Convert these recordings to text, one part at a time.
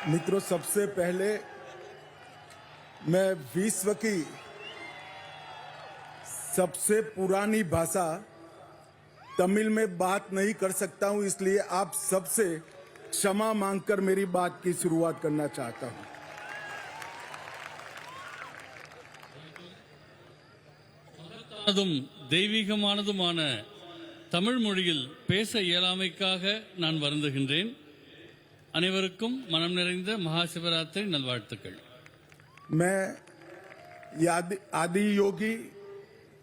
मित्रों, सबसे पहले मैं विश्व की सबसे पुरानी भाषा तमिल में बात नहीं कर सकता हूं, इसलिए आप सबसे क्षमा मांगकर मेरी बात की शुरुआत करना चाहता हूं। அதும் தெய்வீகமானதுமான தமிழ் மொழியில் பேச இயலாமைக்காக நான் வருந்துகின்றேன். அனைவருக்கும் மனம் நிறைந்த மகா சிவராத்திரி நல்வாழ்த்துக்கள். मैं आदि योगी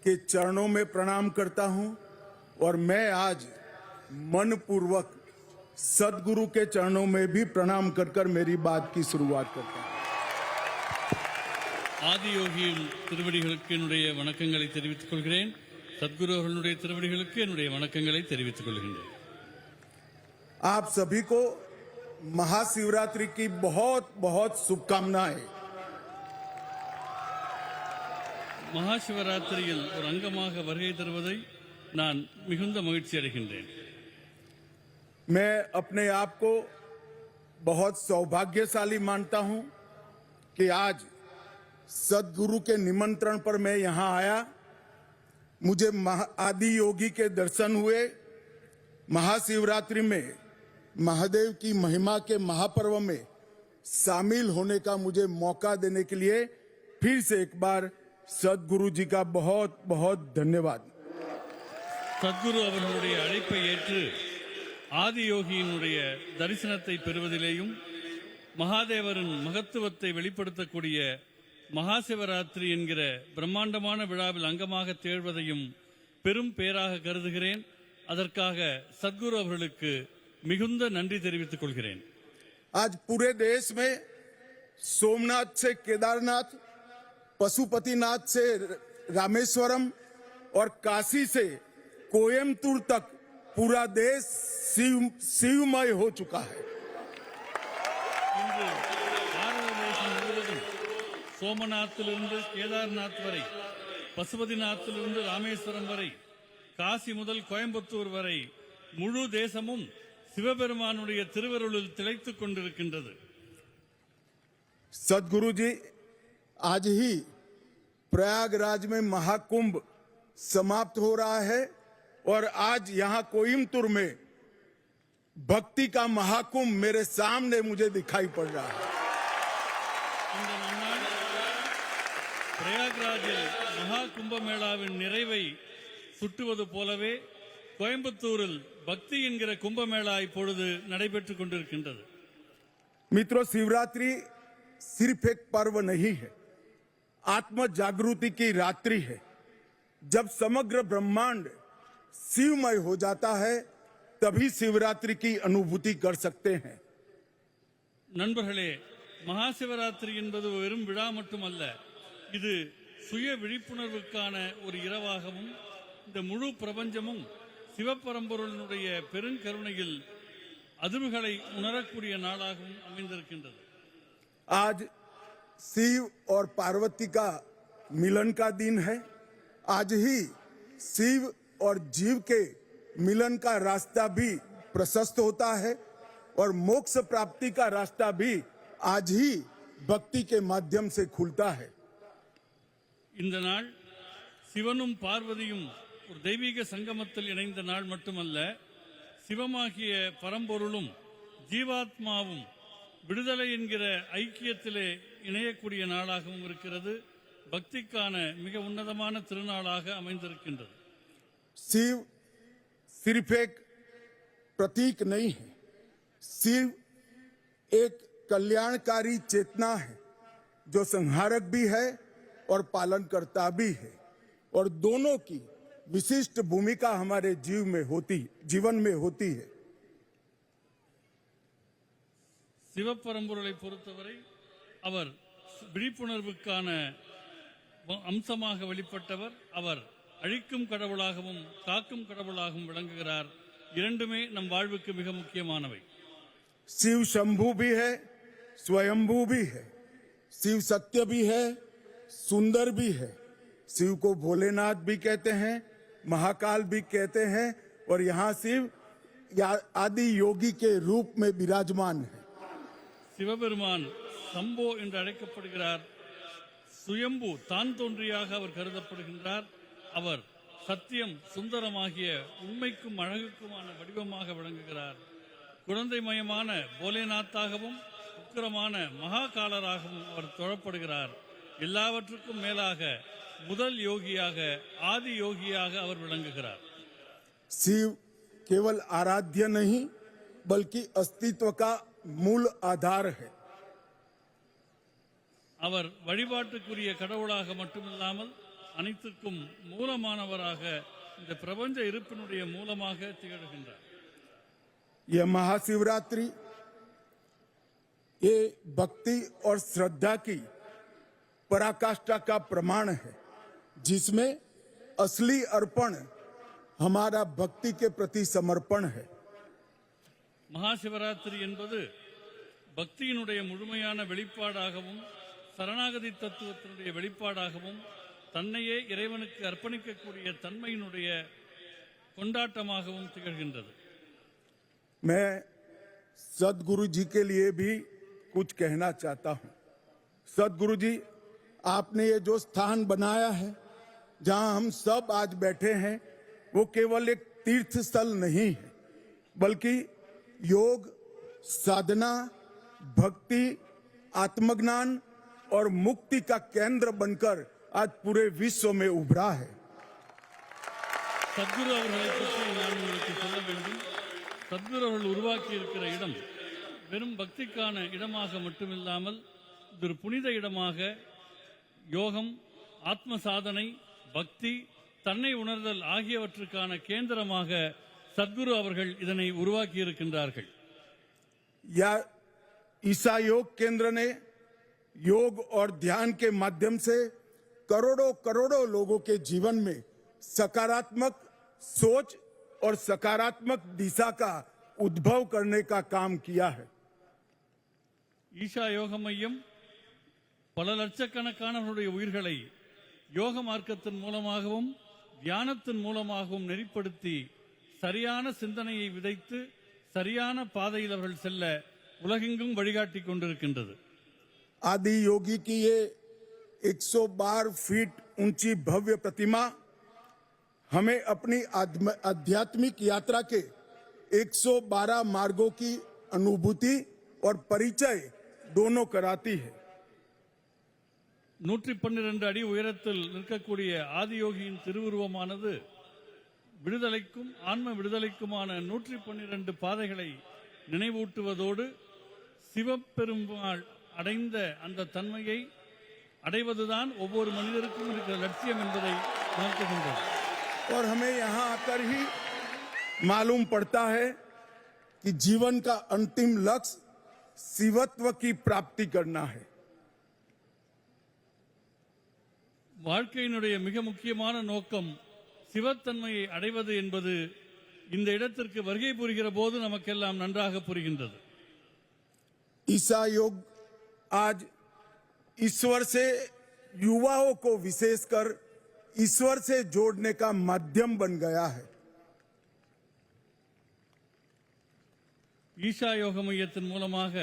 के चरणों में प्रणाम करता हूं और मैं आज मनपूर्वक सदगुरु के चरणों में भी प्रणाम कर मेरी बात की शुरुआत करता हूं. ஆதியோகியின் திருவடிகளுக்கு என்னுடைய வணக்கங்களை தெரிவித்துக் கொள்கிறேன். சத்குரு அவர்களுடைய திருவடிகளுக்கு என்னுடைய வணக்கங்களை தெரிவித்துக் கொள்கின்றேன். आप सभी को महाशिवरात्रि की बहुत बहुत शुभकामनाएं. மகாசிவராத்திரியில் ஒரு அங்கமாக வருகை தருவதை நான் மிகுந்த மகிழ்ச்சி அடைகின்றேன். मैं अपने आप को बहुत सौभाग्यशाली मानता हूं कि आज सदगुरु के निमंत्रण पर मैं यहां आया. मुझे आदि योगी के दर्शन हुए. महाशिवरात्रि में महादेव की महिमा के महापर्व में शामिल होने का मुझे मौका देने के लिए फिर से एक बार सदगुरु जी का बहुत बहुत धन्यवाद. சத்குரு அவர்களுடைய அழைப்பை ஏற்று ஆதியோகியினுடைய தரிசனத்தை பெறுவதிலேயும் மகாதேவரின் மகத்துவத்தை வெளிப்படுத்தக்கூடிய மகாசிவராத்திரி என்கிற பிரம்மாண்டமான விழாவில் அங்கமாக திகழ்வதையும் பெரும் பேராக கருதுகிறேன். அதற்காக சத்குரு அவர்களுக்கு மிகுந்த நன்றி தெரிவித்துக் கொள்கிறேன். आज पूरे देश में सोमनाथ से केदारनाथ, पशुपतिनाथ से रामेश्वरम और काशी से कोयम्बतूर तक पूरा देश शिवमय हो चुका है. இன்று பாரத தேசம் முழுவதும் சோமநாத்திலிருந்து கேதார்நாத் வரை, பசுபதிநாத்திலிருந்து ராமேஸ்வரம் வரை, காசி முதல் கோயம்புத்தூர் வரை முழு தேசமும் சிவபெருமானுடைய திருவருளில் திளைத்துக் கொண்டிருக்கின்றது. सदगुरु जी, आज ही प्रयागराज में महाकुंभ समाप्त हो रहा है और आज यहां कोयम्बतूर में भक्ति का महाकुंभ मेरे सामने मुझे दिखाई पड़ रहा है. இந்த நன்னாள் பிரயாக்ராஜில் மகா கும்பமேளாவின் நிறைவை சுட்டுவது போலவே கோயம்புத்தூரில் பக்தி என்கிற கும்பமேளா இப்பொழுது நடைபெற்றுக் கொண்டிருக்கின்றது. मित्रों, शिवरात्रि सिर्फ एक पर्व नहीं है, आत्म जागृति की रात्रि है. जब समग्र ब्रह्मांड शिवमय हो जाता है तभी शिवरात्रि की अनुभूति कर सकते हैं. நண்பர்களே, மகாசிவராத்திரி என்பது வெறும் விழா மட்டுமல்ல, இது சுய விழிப்புணர்வுக்கான ஒரு இரவாகவும் இந்த முழு பிரபஞ்சமும் சிவபரம்பொருளினுடைய பெருங்கருணையில் அதிர்வுகளை உணரக்கூடிய நாளாகவும் அமைந்திருக்கின்றது. आज शिव और पार्वती का मिलन का दिन है. आज ही शिव और जीव के मिलन का रास्ता भी प्रशस्त होता है और मोक्ष प्राप्ति का रास्ता भी आज ही भक्ति के माध्यम से खुलता है. இந்த நாள் சிவனும் பார்வதியும் ஒரு தெய்வீக சங்கமத்தில் இணைந்த நாள் மட்டுமல்ல, சிவமாகிய பரம்பொருளும் ஜீவாத்மாவும் விடுதலை என்கிற ஐக்கியத்திலே இணையக்கூடிய நாளாகவும் இருக்கிறது. பக்திக்கான மிக உன்னதமான திருநாளாக அமைந்திருக்கின்றது. शिव सिर्फ एक प्रतीक नहीं है, शिव एक कल्याणकारी चेतना है जो संहारक भी है और पालनकर्ता भी है, और दोनों की विशिष्ट भूमिका हमारे जीवन में होती है. சிவபரம்பொருளை பொறுத்தவரை அவர் விழிப்புணர்வுக்கான அம்சமாக வெளிப்பட்டவர். அவர் அழிக்கும் கடவுளாகவும் காக்கும் கடவுளாகவும் விளங்குகிறார். இரண்டுமே நம் வாழ்வுக்கு மிக முக்கியமானவை. शिव शंभू भी है, स्वयंभू भी है. शिव सत्य भी है, सुंदर भी है. शिव को भोलेनाथ भी कहते हैं, महाकाल भी कहते हैं, और यहाँ शिव आदि योगी के रूप में विराजमान है. சிவபெருமான் சம்போ என்று அழைக்கப்படுகிறார். சுயம்பு தான் தோன்றியாக அவர் கருதப்படுகின்றார். அவர் சத்தியம் சுந்தரமாகிய உண்மைக்கும் அழகுக்குமான வடிவமாக விளங்குகிறார். குழந்தைமயமான போலேநாத்தாகவும் உக்கிரமான மகாகாலராகவும் அவர் தொழப்படுகிறார். எல்லாவற்றுக்கும் மேலாக முதல் யோகியாக ஆதி யோகியாக அவர் விளங்குகிறார். शिव केवल आराध्य नहीं बल्कि अस्तित्व का मूल आधार है. அவர் வழிபாட்டுக்குரிய கடவுளாக மட்டுமில்லாமல் அனைத்துக்கும் மூலமானவராக இந்த பிரபஞ்ச இருப்பினுடைய மூலமாக திகழ்கின்றார். यह महाशिवरात्रि ये भक्ति और श्रद्धा की पराकाष्ठा का प्रमाण है, जिसमें असली अर्पण हमारा भक्ति के प्रति समर्पण है. மகாசிவராத்திரி என்பது பக்தியினுடைய முழுமையான வெளிப்பாடாகவும் சரணாகதி தத்துவத்தினுடைய வெளிப்பாடாகவும் தன்னையே இறைவனுக்கு அர்ப்பணிக்கக்கூடிய தன்மையினுடைய கொண்டாட்டமாகவும் திகழ்கின்றது. मैं सदगुरु जी के लिए भी कुछ कहना चाहता हूं. सदगुरु जी, आपने ये जो स्थान बनाया है जहां हम सब आज बैठे हैं, वो केवल एक तीर्थ स्थल नहीं है, बल्कि योग, साधना, भक्ति, आत्मज्ञान और मुक्ति का केंद्र बनकर आज पूरे विश्व में उभरा है. சத்குரு அவர்களை பற்றி நான் உங்களுக்கு சொல்ல வேண்டும். சத்குரு அவர்கள் உருவாக்கி இருக்கிற இடம் வெறும் பக்திக்கான இடமாக மட்டுமில்லாமல் இது ஒரு புனித இடமாக யோகம், ஆத்ம சாதனை, பக்தி, தன்னை உணர்தல் ஆகியவற்றுக்கான கேந்திரமாக சத்குரு அவர்கள் இதனை உருவாக்கி இருக்கின்றார்கள். या ईसा योग केंद्र ने योग और ध्यान के माध्यम से करोड़ों करोड़ों लोगों के जीवन में सकारात्मक सोच और सकारात्मक दिशा का उद्भव करने का काम किया है. ஈஷா யோக மையம் பல லட்சக்கணக்கானவர்களுடைய உயிர்களை யோக மார்க்கத்தின் மூலமாகவும் தியானத்தின் மூலமாகவும் நெறிப்படுத்தி சரியான சிந்தனையை விதைத்து சரியான பாதையில் அவர்கள் செல்ல உலகெங்கும் வழிகாட்டி கொண்டிருக்கின்றது. आदि योगी की ये 112 फीट ऊंची भव्य प्रतिमा हमें अपनी आध्यात्मिक यात्रा के 112 मार्गों की अनुभूति और परिचय दोनों कराती है. 112 அடி உயரத்தில் நிற்கக்கூடிய ஆதியோகியின் திருவுருவமானது விடுதலைக்கும் ஆன்ம விடுதலைக்குமான 112 பாதைகளை நினைவூட்டுவதோடு சிவபெருமாள் அடைந்த அந்த தன்மையை அடைவதுதான் ஒவ்வொரு மனிதருக்கும் இருக்கிற லட்சியம் என்பதை உணர்த்துகின்றது. और हमें यहाँ आकर ही मालूम पड़ता है कि जीवन का अंतिम लक्ष्य शिवत्व की प्राप्ति करना है. வாழ்க்கையினுடைய மிக முக்கியமான நோக்கம் சிவத்தன்மையை அடைவது என்பது இந்த இடத்திற்கு வருகை புரிகிற போது நமக்கெல்லாம் நன்றாக புரிகின்றது. ईसा योग आज ईश्वर से युवाओं को विशेषकर ईश्वर से जोड़ने का माध्यम बन गया है. ஈஷா யோக மையத்தின் மூலமாக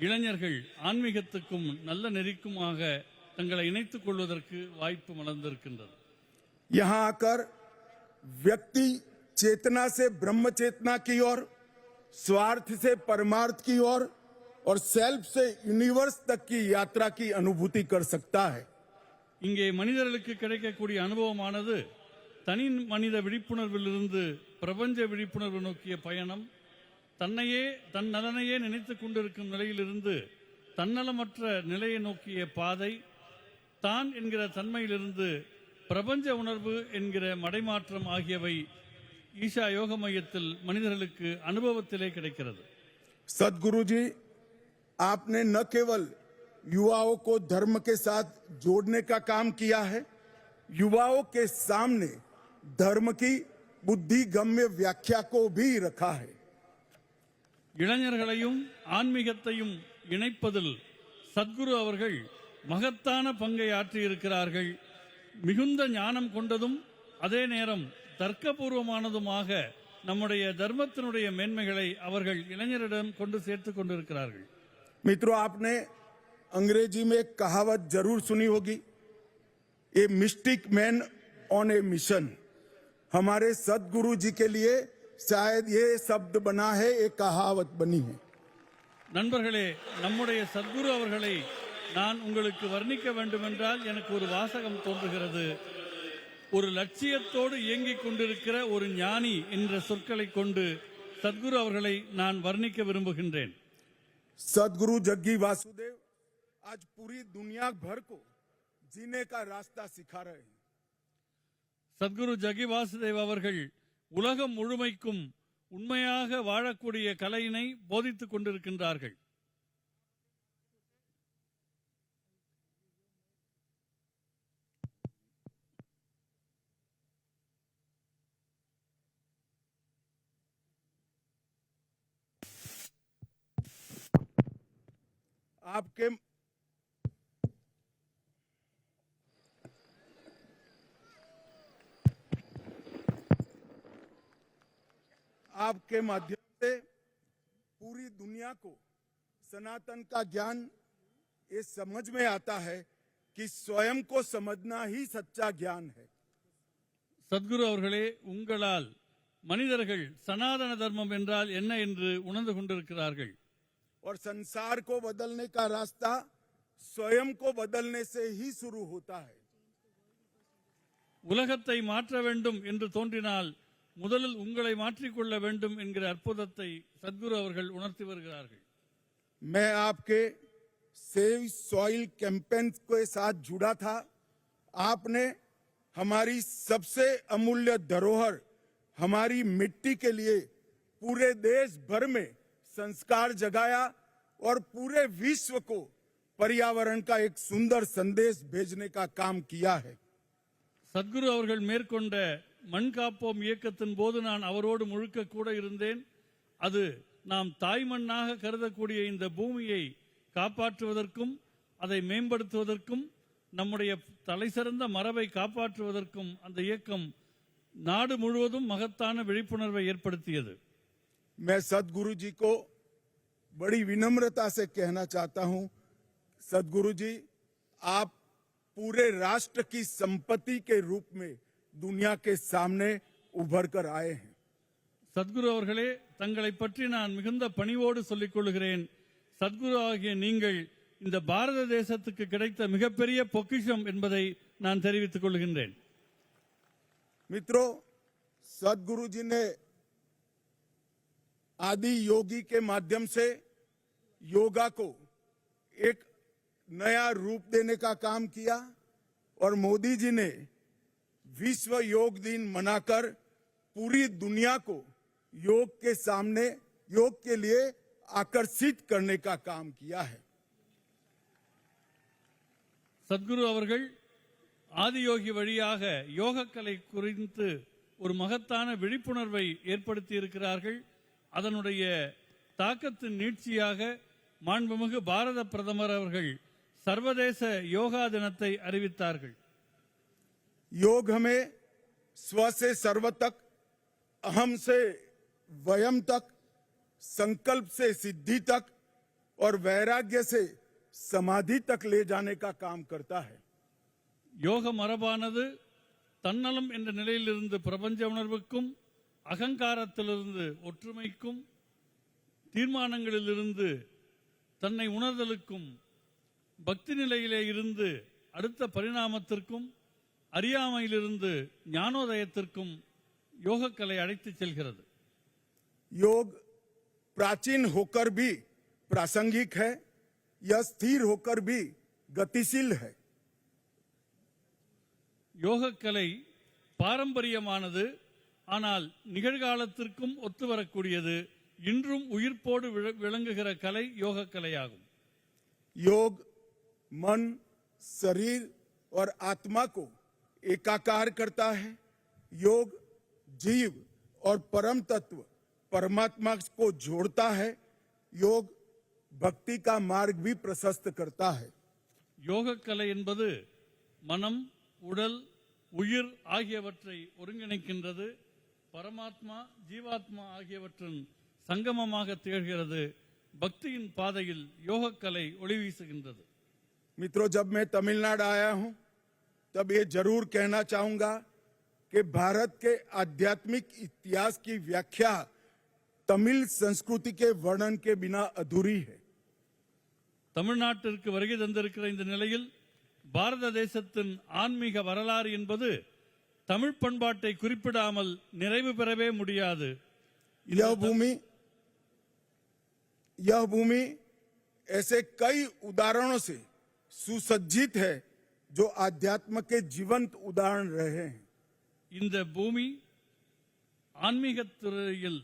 இளைஞர்கள் ஆன்மீகத்துக்கும் நல்ல நெறிக்குமாக தங்களை இணைத்துக் கொள்வதற்கு வாய்ப்பு மலர்ந்திருக்கின்றது. यहाँ आकर व्यक्ति चेतना से ब्रह्म चेतना की ओर, स्वार्थ से परमार्थ की ओर और सेल्फ से यूनिवर्स तक की यात्रा की अनुभूति कर सकता है. இங்கே மனிதர்களுக்கு கிடைக்கக்கூடிய அனுபவமானது தனி மனித விழிப்புணர்விலிருந்து பிரபஞ்ச விழிப்புணர்வு நோக்கிய பயணம், தன்னையே தன் நலனையே நினைத்துக் கொண்டிருக்கும் நிலையிலிருந்து தன்னலமற்ற நிலையை நோக்கிய பாதை, தான் என்கிற தன்மையிலிருந்து பிரபஞ்ச உணர்வு என்கிற மடைமாற்றம் ஆகியவை ஈஷா யோக மையத்தில் மனிதர்களுக்கு அனுபவத்திலே கிடைக்கிறது. सदगुरु जी, आपने न केवल युवाओं को धर्म के साथ जोड़ने का काम किया है, युवाओं के सामने धर्म की बुद्धिगम्य व्याख्या को भी रखा है. இளைஞர்களையும் ஆன்மீகத்தையும் இணைப்பதில் சத்குரு அவர்கள் மகத்தான பங்கை ஆற்றியிருக்கிறார்கள். மிகுந்த ஞானம் கொண்டதும் அதே நேரம் தர்க்கபூர்வமானதுமாக நம்முடைய தர்மத்தினுடைய மேன்மைகளை அவர்கள் இளைஞரிடம் கொண்டு சேர்த்துக் கொண்டிருக்கிறார்கள். मित्रों, आपने अंग्रेजी में एक कहावत जरूर सुनी होगी, a mystic man on A mission. हमारे सदगुरु जी के लिए शायद ये शब्द बना है, एक कहावत बनी है। நண்பர்களே, நம்முடைய சத்குரு அவர்களை நான் உங்களுக்கு வர்ணிக்க வேண்டுமென்றால் எனக்கு ஒரு வாசகம் தோன்றுகிறது. ஒரு லட்சியத்தோடு இயங்கிக் கொண்டிருக்கிற ஒரு ஞானி என்ற சொற்களை கொண்டு சத்குரு அவர்களை நான் வர்ணிக்க விரும்புகின்றேன். सदगुरु जग्गी वासुदेव आज पूरी दुनिया भर को जीने का रास्ता सिखा रहे हैं। சத்குரு ஜகி வாசுதேவ் அவர்கள் உலகம் முழுமைக்கும் உண்மையாக வாழக்கூடிய கலையினை போதித்துக் கொண்டிருக்கின்றார்கள். आपके माध्यम से पूरी दुनिया को सनातन का ज्ञान ये समझ में आता है कि स्वयं को समझना ही सच्चा ज्ञान है। சத்குரு அவர்களே, உங்களால் மனிதர்கள் சனாதன தர்மம் என்றால் என்ன என்று உணர்ந்து கொண்டிருக்கிறார்கள். और संसार को बदलने का रास्ता स्वयं को बदलने से ही शुरू होता है। உலகத்தை மாற்ற வேண்டும் என்று தோன்றினால் முதலில் உங்களை மாற்றிக்கொள்ள வேண்டும் என்கிற அற்புதத்தை சத்குரு அவர்கள் உணர்த்தி வருகிறார்கள். मैं आपके सेव सॉइल कैंपेन के साथ जुड़ा था। आपने हमारी सबसे अमूल्य धरोहर हमारी मिट्टी के लिए पूरे देश भर में संस्कार जगाया और पूरे विश्व को पर्यावरण का एक सुंदर संदेश भेजने का काम किया है। சத்குரு அவர்கள் மேற்கொண்ட மண் காப்போம் இயக்கத்தின் போது நான் அவரோடு முழுக்க கூட இருந்தேன். அது நாம் தாய் மண்ணாக கருதக்கூடிய இந்த பூமியை காப்பாற்றுவதற்கும் அதை மேம்படுத்துவதற்கும் நம்முடைய தலைசிறந்த மரபை காப்பாற்றுவதற்கும் அந்த இயக்கம் நாடு முழுவதும் மகத்தான விழிப்புணர்வை ஏற்படுத்தியது. मैं सदगुरु जी को बड़ी विनम्रता से कहना चाहता हूं, सदगुरु जी, आप पूरे राष्ट्र की संपत्ति के रूप में दुनिया के सामने उभर कर आए हैं। சத்குரு அவர்களே, தங்களை பற்றி நான் மிகுந்த பணிவோடு சொல்லிக் கொள்கிறேன். சத்குரு ஆகிய நீங்கள் இந்த பாரத தேசத்துக்கு கிடைத்த மிகப்பெரிய பொக்கிஷம் என்பதை நான் தெரிவித்துக் கொள்கின்றேன். मित्रों, सदगुरु जी ने आदि योगी के माध्यम से योगा को एक नया रूप देने का काम किया और मोदी जी ने विश्व योग दिन मनाकर पूरी दुनिया को योग के सामने योग के लिए आकर्षित करने का काम किया है। சத்குரு அவர்கள் ஆதியோகி வழியாக யோகக்கலை குறித்து ஒரு மகத்தான விழிப்புணர்வை ஏற்படுத்தி இருக்கிறார்கள். அதனுடைய தாக்கத்தின் நீட்சியாக மாண்புமிகு பாரத பிரதமர் அவர்கள் சர்வதேச யோகா தினத்தை அறிவித்தார்கள். योग हमें स्व से सर्व तक, अहम से वयम तक, संकल्प से सिद्धि तक और वैराग्य से समाधि तक ले जाने का काम करता है। யோக மரபானது தன்னலம் என்ற நிலையிலிருந்து பிரபஞ்ச உணர்வுக்கும், அகங்காரத்திலிருந்து ஒற்றுமைக்கும், தீர்மானங்களிலிருந்து தன்னை உணர்தலுக்கும், பக்தி நிலையிலே இருந்து அடுத்த பரிணாமத்திற்கும், அறியாமையிலிருந்து ஞானோதயத்திற்கும் யோகக்கலை அழைத்துச் செல்கிறது. योग प्राचीन होकर भी प्रासंगिक है, यह स्थिर होकर भी गतिशील है। யோகக்கலை பாரம்பரியமானது, ஆனால் நிகழ்காலத்திற்கும் ஒத்து வரக்கூடியது. இன்றும் உயிர்ப்போடு விளங்குகிற கலை யோகக்கலையாகும். योग मन, शरीर और आत्मा को एकाकार करता है। योग जीव और परम तत्व परमात्मा को जोड़ता है। योग भक्ति का मार्ग भी प्रशस्त करता है। யோகக்கலை என்பது மனம், உடல், உயிர் ஆகியவற்றை ஒருங்கிணைக்கின்றது. பரமாத்மா, ஜீவாத்மா ஆகியவற்றின் சங்கமமாக திகழ்கிறது. பக்தியின் பாதையில் யோகக்கலை ஒளி வீசுகின்றது. मित्रों, जब मैं तमिलनाडु आया हूं तब ये जरूर कहना चाहूंगा कि भारत के आध्यात्मिक इतिहास की व्याख्या तमिल संस्कृति के वर्णन के बिना अधूरी है। தமிழ்நாட்டிற்கு வருகை தந்திருக்கிற இந்த நிலையில் பாரத தேசத்தின் ஆன்மீக வரலாறு என்பது தமிழ் பண்பாட்டை குறிப்பிடாமல் நிறைவு பெறவே முடியாது. यह भूमि ऐसे कई उदाहरणों से सुसज्जित है जो आध्यात्म के जीवंत उदाहरण रहे हैं। இந்த பூமி ஆன்மீகத் துறையில்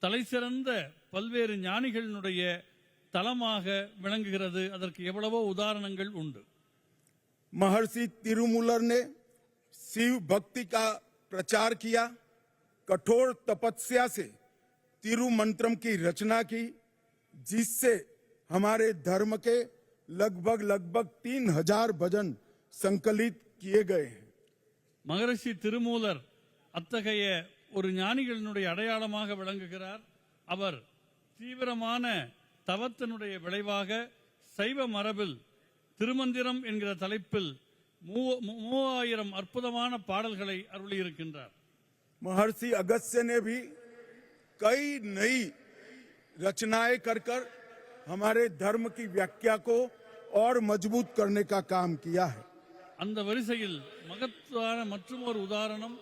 தலைசிறந்த பல்வேறு ஞானிகளினுடைய தலமாக விளங்குகிறது. அதற்கு எவ்வளவோ உதாரணங்கள் உண்டு. महर्षि तिरुमूलर ने शिव भक्ति का प्रचार किया, कठोर तपस्या से तिरुमंत्रम की रचना की, जिससे हमारे धर्म के लगभग 3000 भजन संकलित किए गए हैं। மகரிஷி திருமூலர் அத்தகைய ஒரு ஞானிகளினுடைய அடையாளமாக விளங்குகிறார். அவர் தீவிரமான தவத்தினுடைய விளைவாக சைவ மரபில் திருமந்திரம் என்கிற தலைப்பில் 3000 அற்புதமான பாடல்களை அருளியிருக்கின்றார். महर्षि अगस्त्य ने भी कई नई रचनाएं कर हमारे धर्म की व्याख्या को और मजबूत करने का काम किया है। அந்த வரிசையில் மகத்தான மற்றொரு உதாரணம்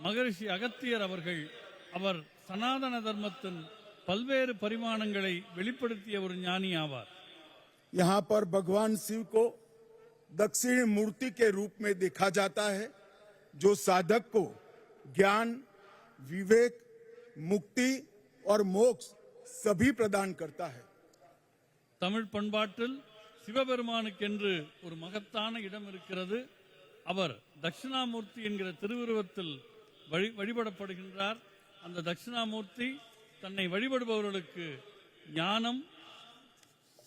மகரிஷி அகத்தியர் அவர்கள். அவர் சனாதன தர்மத்தின் பல்வேறு பரிமாணங்களை வெளிப்படுத்திய ஒரு ஞானி ஆவார். यहाँ पर भगवान शिव को दक्षिण मूर्ति के रूप में देखा जाता है, जो साधक को ज्ञान, विवेक, मुक्ति और मोक्ष सभी प्रदान करता है। தமிழ் பண்பாட்டில் சிவபெருமானுக்கென்று ஒரு மகத்தான இடம் இருக்கிறது. அவர் தட்சிணாமூர்த்தி என்கிற திருவுருவத்தில் வழிபடப்படுகின்றார். அந்த தட்சிணாமூர்த்தி தன்னை வழிபடுபவர்களுக்கு ஞானம்,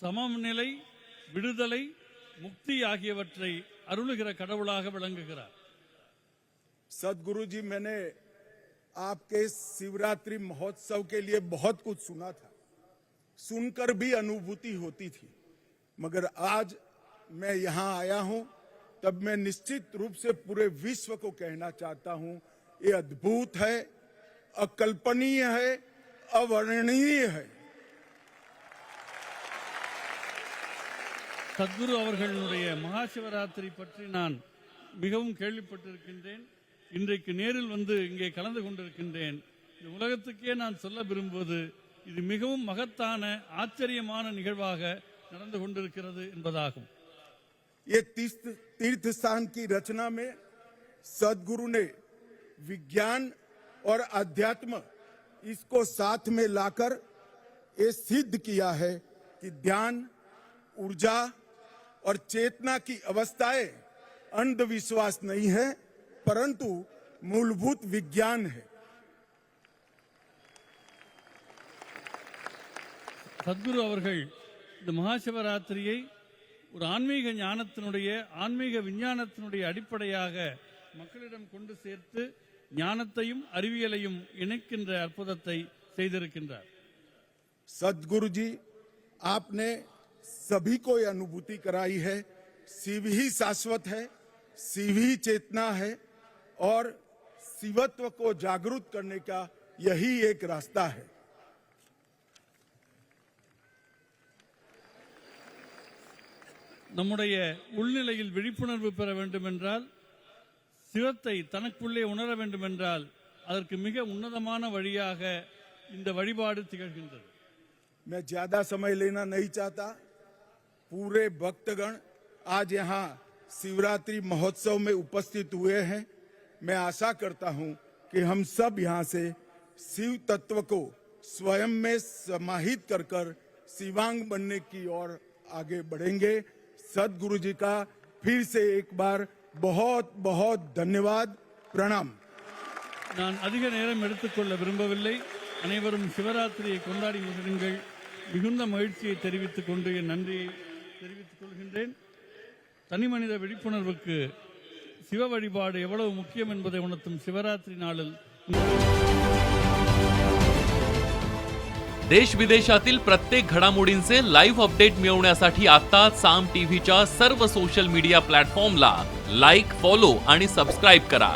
சமநிலை, விடுதலை, முக்தி ஆகியவற்றை அருளுகிற கடவுளாக விளங்குகிறார். सदगुरु जी, मैंने आपके शिवरात्रि महोत्सव के लिए बहुत कुछ सुना था, सुनकर भी अनुभूति होती थी, मगर आज मैं यहाँ आया हूँ तब मैं निश्चित रूप से पूरे विश्व को कहना चाहता हूँ, ये अद्भुत है, अकल्पनीय है, अवर्णनीय है। சத்குரு அவர்களுடைய மகா சிவராத்திரி பற்றி நான் மிகவும் கேள்விப்பட்டிருக்கின்றேன். இன்றைக்கு நேரில் வந்து இங்கே கலந்து கொண்டிருக்கின்றேன். இந்த உலகத்துக்கே நான் சொல்ல விரும்புவது இது மிகவும் மகத்தான ஆச்சரியமான நிகழ்வாக நடந்து கொண்டிருக்கிறது என்பதாகும். ये तीर्थ स्थान की रचना में सदगुरु ने विज्ञान और अध्यात्म इसको साथ में लाकर ये सिद्ध किया है कि ध्यान, ऊर्जा और चेतना की अवस्थाएं अंधविश्वास नहीं है, परंतु मूलभूत विज्ञान है। சத்குரு அவர்கள் இந்த மகா சிவராத்திரியை ஒரு ஆன்மீக ஞானத்தினுடைய, ஆன்மீக விஞ்ஞானத்தினுடைய அடிப்படையாக மக்களிடம் கொண்டு சேர்த்து ஞானத்தையும் அறிவியலையும் இணைக்கின்ற அற்புதத்தை செய்திருக்கின்றார். सदगुरु जी, आपने सभी को यह अनुभूति कराई है, शिव ही शाश्वत है, शिव ही चेतना है और शिवत्व को जागरूक करने का यही एक रास्ता है। நம்முடைய உள்நிலையில் விழிப்புணர்வு பெற வேண்டும் என்றால், சிவத்தை தனக்குள்ளே உணர வேண்டும் என்றால், அதற்கு மிக உன்னதமான வழியாக இந்த வழிபாடு திகழ்கின்றது. मैं ज्यादा समय लेना नहीं चाहता। पूरे भक्तगण आज यहाँ शिवरात्रि महोत्सव में उपस्थित हुए हैं। मैं आशा करता हूँ कि हम सब यहाँ से शिव तत्व को स्वयं में समाहित कर शिवांग बनने की ओर आगे बढ़ेंगे। सदगुरु जी का फिर से एक बार बहुत बहुत धन्यवाद, प्रणाम। நான் அதிக நேரம் எடுத்துக்கொள்ள விரும்பவில்லை. அனைவரும் சிவராத்திரியை கொண்டாடி மகிழுங்கள். மிகுந்த மகிழ்ச்சியை தெரிவித்துக் கொண்டு என் நன்றியை தெரிவித்துக் கொள்கின்றேன். தனிமனித விழிப்புணர்வுக்கு சிவ வழிபாடு எவ்வளவு முக்கியம் என்பதை உணர்த்தும் சிவராத்திரி நாளில் देश विदेशातील प्रत्येक घडामोडींचे लाईव्ह अपडेट मिळवण्यासाठी आता साम टीव्हीच्या सर्व सोशल मीडिया प्लॅटफॉर्मला लाईक, फॉलो आणि सबस्क्राईब करा.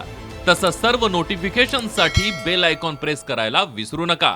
तसंच सर्व नोटिफिकेशनसाठी बेल आयकॉन प्रेस करायला विसरू नका.